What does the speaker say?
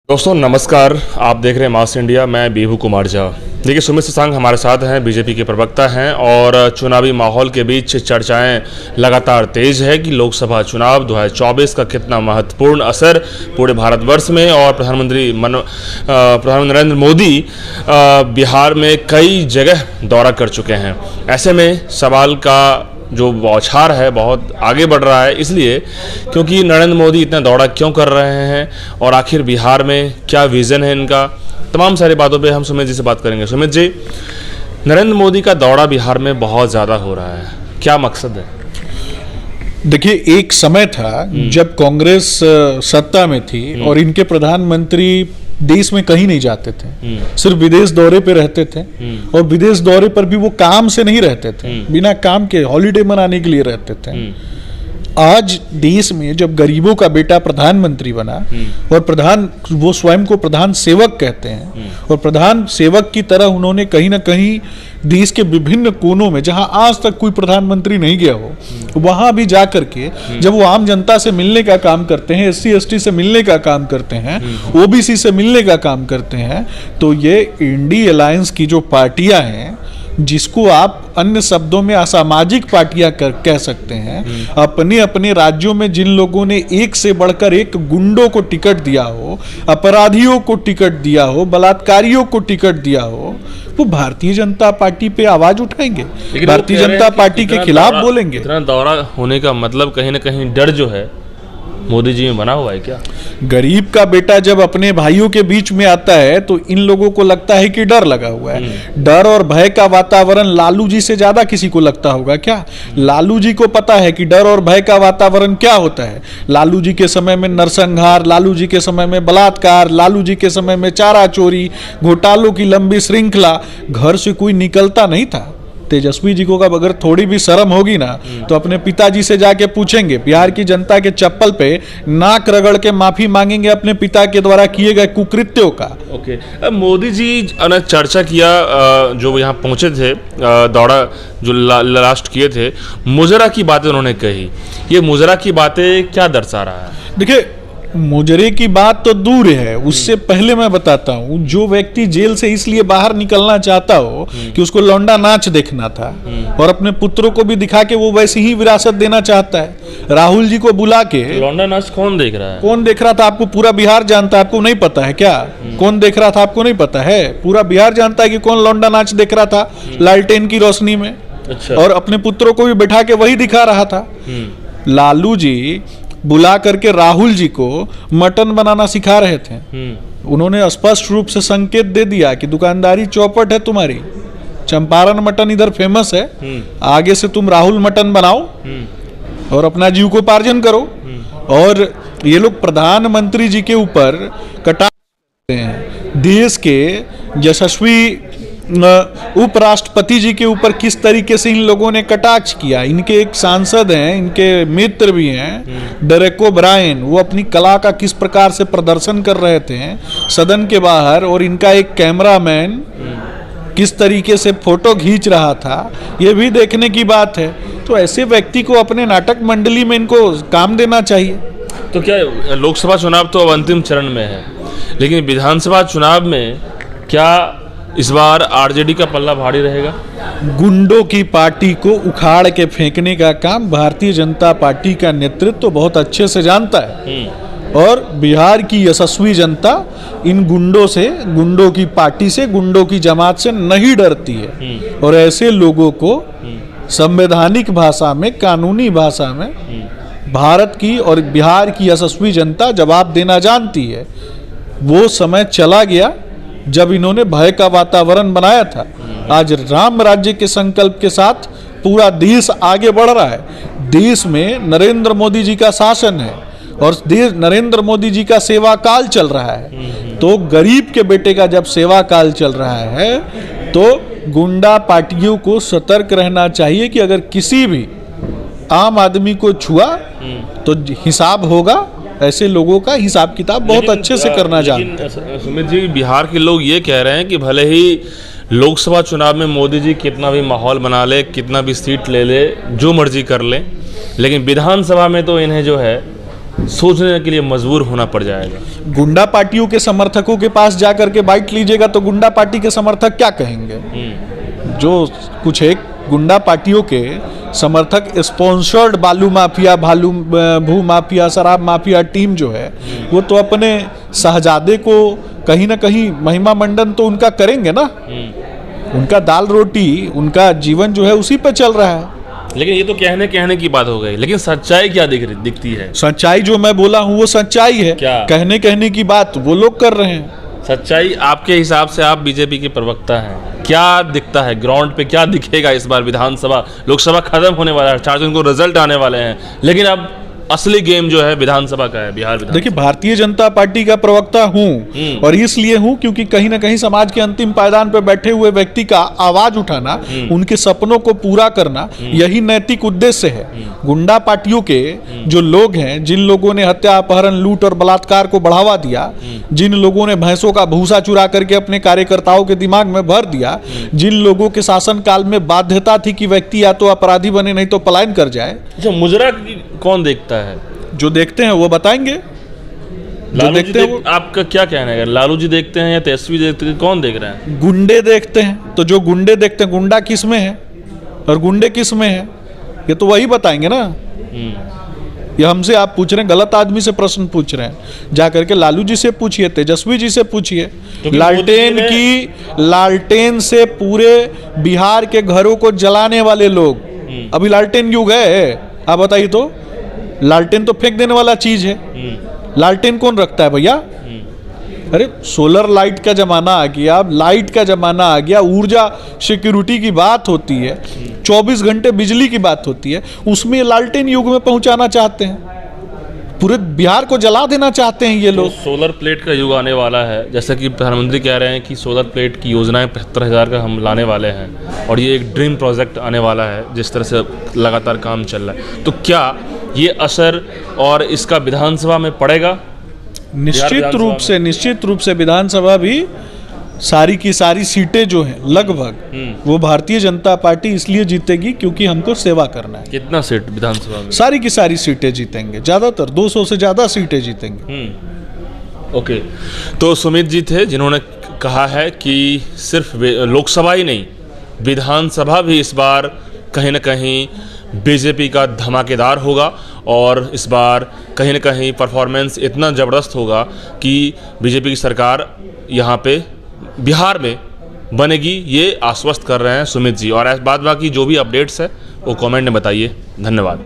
दोस्तों नमस्कार, आप देख रहे हैं मास इंडिया। मैं बीभू कुमार झा। देखिए, सुमित शशांक हमारे साथ हैं, बीजेपी के प्रवक्ता हैं और चुनावी माहौल के बीच चर्चाएं लगातार तेज है कि लोकसभा चुनाव 2024 का कितना महत्वपूर्ण असर पूरे भारतवर्ष में और प्रधानमंत्री नरेंद्र मोदी बिहार में कई जगह दौरा कर चुके हैं। ऐसे में सवाल का जो बौछार है बहुत आगे बढ़ रहा है, इसलिए क्योंकि नरेंद्र मोदी इतना दौरा क्यों कर रहे हैं और आखिर बिहार में क्या विज़न है इनका, तमाम सारी बातों पे हम सुमित जी से बात करेंगे। सुमित जी, नरेंद्र मोदी का दौरा बिहार में बहुत ज़्यादा हो रहा है, क्या मकसद है? देखिए, एक समय था जब कांग्रेस सत्ता में थी और इनके प्रधानमंत्री देश में कहीं नहीं जाते थे, सिर्फ विदेश दौरे पे रहते थे और विदेश दौरे पर भी वो काम से नहीं रहते थे, बिना काम के हॉलिडे मनाने के लिए रहते थे। आज देश में जब गरीबों का बेटा प्रधानमंत्री बना और वो स्वयं को प्रधान सेवक कहते हैं और प्रधान सेवक की तरह उन्होंने कहीं ना कहीं देश के विभिन्न कोनों में जहां आज तक कोई प्रधानमंत्री नहीं गया हो, वहां भी जा करके जब वो आम जनता से मिलने का काम करते हैं, SC ST से मिलने का काम करते हैं, OBC से मिलने का काम करते हैं, तो ये इंडी अलायंस की जो पार्टियां हैं, जिसको आप अन्य शब्दों में असामाजिक पार्टियां कह सकते हैं, अपने अपने राज्यों में जिन लोगों ने एक से बढ़कर एक गुंडों को टिकट दिया हो, अपराधियों को टिकट दिया हो, बलात्कारियों को टिकट दिया हो, वो भारतीय जनता पार्टी पे आवाज उठाएंगे, भारतीय जनता पार्टी के खिलाफ बोलेंगे। इतना दौरा होने का मतलब कहीं ना कहीं डर जो है मोदी जी में बना हुआ है क्या? गरीब का बेटा जब अपने भाइयों के बीच में आता है तो इन लोगों को लगता है कि डर लगा हुआ है। डर और भय का वातावरण लालू जी से ज्यादा किसी को लगता होगा क्या? लालू जी को पता है कि डर और भय का वातावरण क्या होता है। लालू जी के समय में नरसंहार, लालू जी के समय में बलात्कार, लालू जी के समय में चारा चोरी, घोटालों की लंबी श्रृंखला, घर से कोई निकलता नहीं था। तेजस्वी जी को अगर थोड़ी भी शर्म होगी ना तो अपने पिताजी से जाके पूछेंगे, बिहार की जनता के चप्पल पे नाक रगड़ के माफी मांगेंगे अपने पिता के द्वारा किए गए कुकृत्यों का। ओके, अब मोदी जी ने चर्चा किया, जो यहाँ पहुंचे थे, दौरा जो लास्ट किए थे, मुजरा की बातें उन्होंने कही। ये मुजरा की बातें क्या दर्शा रहा है? देखिए, मुजरे की बात तो दूर है, उससे पहले मैं बताता हूं, जो व्यक्ति जेल से इसलिए बाहर निकलना चाहता हो कि उसको लौंडा नाच देखना था और अपने पुत्रों को भी दिखा के वो वैसी ही विरासत देना चाहता है, राहुल जी को बुला के। लौंडा नाच कौन देख रहा है? कौन देख रहा था? आपको पूरा बिहार जानता है, आपको नहीं पता है क्या? कौन देख रहा था आपको नहीं पता है? पूरा बिहार जानता है कि कौन लौंडा नाच देख रहा था लालटेन की रोशनी में। अच्छा। और अपने पुत्रों को भी बैठा के वही दिखा रहा था। लालू जी बुला करके राहुल जी को मटन बनाना सिखा रहे थे। उन्होंने स्पष्ट रूप से संकेत दे दिया कि दुकानदारी चौपट है तुम्हारी, चंपारण मटन इधर फेमस है, आगे से तुम राहुल मटन बनाओ और अपना जीविकोपार्जन करो। और ये लोग प्रधानमंत्री जी के ऊपर कटाक्ष करते हैं, देश के यशस्वी उपराष्ट्रपति जी के ऊपर किस तरीके से इन लोगों ने कटाक्ष किया। इनके एक सांसद हैं, इनके मित्र भी हैं, डेरेक ओब्रायन, वो अपनी कला का किस प्रकार से प्रदर्शन कर रहे थे सदन के बाहर, और इनका एक कैमरामैन किस तरीके से फोटो खींच रहा था, ये भी देखने की बात है। तो ऐसे व्यक्ति को अपने नाटक मंडली में इनको काम देना चाहिए। तो क्या लोकसभा चुनाव तो अब अंतिम चरण में है, लेकिन विधानसभा चुनाव में क्या इस बार RJD का पल्ला भारी रहेगा? गुंडों की पार्टी को उखाड़ के फेंकने का काम भारतीय जनता पार्टी का नेतृत्व तो बहुत अच्छे से जानता है और बिहार की यशस्वी जनता इन गुंडों से, गुंडों की पार्टी से, गुंडों की जमात से नहीं डरती है। और ऐसे लोगों को संवैधानिक भाषा में, कानूनी भाषा में भारत की और बिहार की यशस्वी जनता जवाब देना जानती है। वो समय चला गया जब इन्होंने भय का वातावरण बनाया था। आज राम राज्य के संकल्प के साथ पूरा देश आगे बढ़ रहा है। देश में नरेंद्र मोदी जी का शासन है और देश नरेंद्र मोदी जी का सेवा काल चल रहा है। तो गरीब के बेटे का जब सेवा काल चल रहा है तो गुंडा पार्टियों को सतर्क रहना चाहिए कि अगर किसी भी आम आदमी को छुआ तो हिसाब होगा। ऐसे लोगों का हिसाब किताब बहुत अच्छे से करना जानते हैं। सुमित जी, बिहार के लोग ये कह रहे हैं कि भले ही लोकसभा चुनाव में मोदी जी कितना भी माहौल बना ले, कितना भी सीट ले ले, जो मर्जी कर ले, लेकिन विधानसभा में तो इन्हें जो है सोचने के लिए मजबूर होना पड़ जाएगा। गुंडा पार्टियों के समर्थकों के पास जाकर के बाइट लीजिएगा तो गुंडा पार्टी के समर्थक क्या कहेंगे? जो कुछ एक गुंडा पार्टियों के समर्थक स्पॉन्सर्ड बालू माफिया, भू माफिया, शराब माफिया टीम जो है, वो तो अपने शहजादे को कहीं ना कहीं महिमा मंडन तो उनका करेंगे ना। उनका दाल रोटी, उनका जीवन जो है उसी पे चल रहा है। लेकिन ये तो कहने की बात हो गई, लेकिन सच्चाई क्या दिखती है? सच्चाई जो मैं बोला हूँ वो सच्चाई है। क्या? कहने की बात वो लोग कर रहे हैं। सच्चाई आपके हिसाब से, आप बीजेपी के प्रवक्ता हैं, क्या दिखता है ग्राउंड पे? क्या दिखेगा इस बार? विधानसभा, लोकसभा खत्म होने वाला है, 4 जून को रिजल्ट आने वाले हैं, लेकिन अब असली गेम जो है विधानसभा का है, बिहार विधानसभा। देखिए, भारतीय जनता पार्टी का प्रवक्ता हूं और इसलिए हूं क्योंकि कहीं ना कहीं समाज के अंतिम पायदान पर बैठे हुए व्यक्ति का आवाज उठाना, उनके सपनों को पूरा करना, यही नैतिक उद्देश्य है। गुंडा पार्टियों के जो लोग हैं, जिन लोगों ने हत्या, अपहरण, लूट और बलात्कार को बढ़ावा दिया, जिन लोगों ने भैंसों का भूसा चुरा करके अपने कार्यकर्ताओं के दिमाग में भर दिया, जिन लोगों के शासन काल में बाध्यता थी कि व्यक्ति या तो अपराधी बने नहीं तो पलायन कर जाए। अच्छा, मुजरा कौन देखता है? जो देखते हैं वो बताएंगे। लालू जी आपका क्या कहना है? लालू जी देखते हैं या तेजस्वी देखते हैं? कौन देख रहे हैं? गुंडे देखते हैं। तो जो गुंडे देखते हैं, गुंडा किस में है और गुंडे किस में है, ये तो वही बताएंगे ना। ये हमसे आप पूछ रहे हैं, गलत आदमी से प्रश्न पूछ रहे हैं। जा करके लालू जी से पूछिए, तेजस्वी जी से पूछिए। लालटेन से पूरे बिहार के घरों को जलाने वाले लोग, अभी लालटेन युग है, आप बताइए तो। लालटेन तो फेंक देने वाला चीज है। लालटेन कौन रखता है भैया? अरे सोलर लाइट का जमाना आ गया, अब लाइट का जमाना आ गया, ऊर्जा सिक्योरिटी की बात होती है, 24 घंटे बिजली की बात होती है, उसमें लालटेन युग में पहुंचाना चाहते हैं, पूरे बिहार को जला देना चाहते हैं ये लोग। तो सोलर प्लेट का युग आने वाला है, जैसा कि प्रधानमंत्री कह रहे हैं कि सोलर प्लेट की योजनाएं 75,000 का हम लाने वाले हैं, और ये एक ड्रीम प्रोजेक्ट आने वाला है, जिस तरह से लगातार काम चल रहा है। तो क्या ये असर और इसका विधानसभा में पड़ेगा? निश्चित रूप से विधानसभा भी सारी की सारी सीटें जो हैं लगभग वो भारतीय जनता पार्टी इसलिए जीतेगी क्योंकि हमको सेवा करना है। कितना सीट विधानसभा में? सारी की सारी सीटें जीतेंगे, ज्यादातर 200 से ज्यादा सीटें जीतेंगे। ओके, तो सुमित जी थे जिन्होंने कहा है कि सिर्फ लोकसभा ही नहीं, विधानसभा भी इस बार कहीं ना कहीं बीजेपी का धमाकेदार होगा, और इस बार कहीं ना कहीं परफॉर्मेंस इतना ज़बरदस्त होगा कि बीजेपी की सरकार यहाँ पे बिहार में बनेगी, ये आश्वस्त कर रहे हैं सुमित जी। और बाकी जो भी अपडेट्स है वो कमेंट में बताइए। धन्यवाद।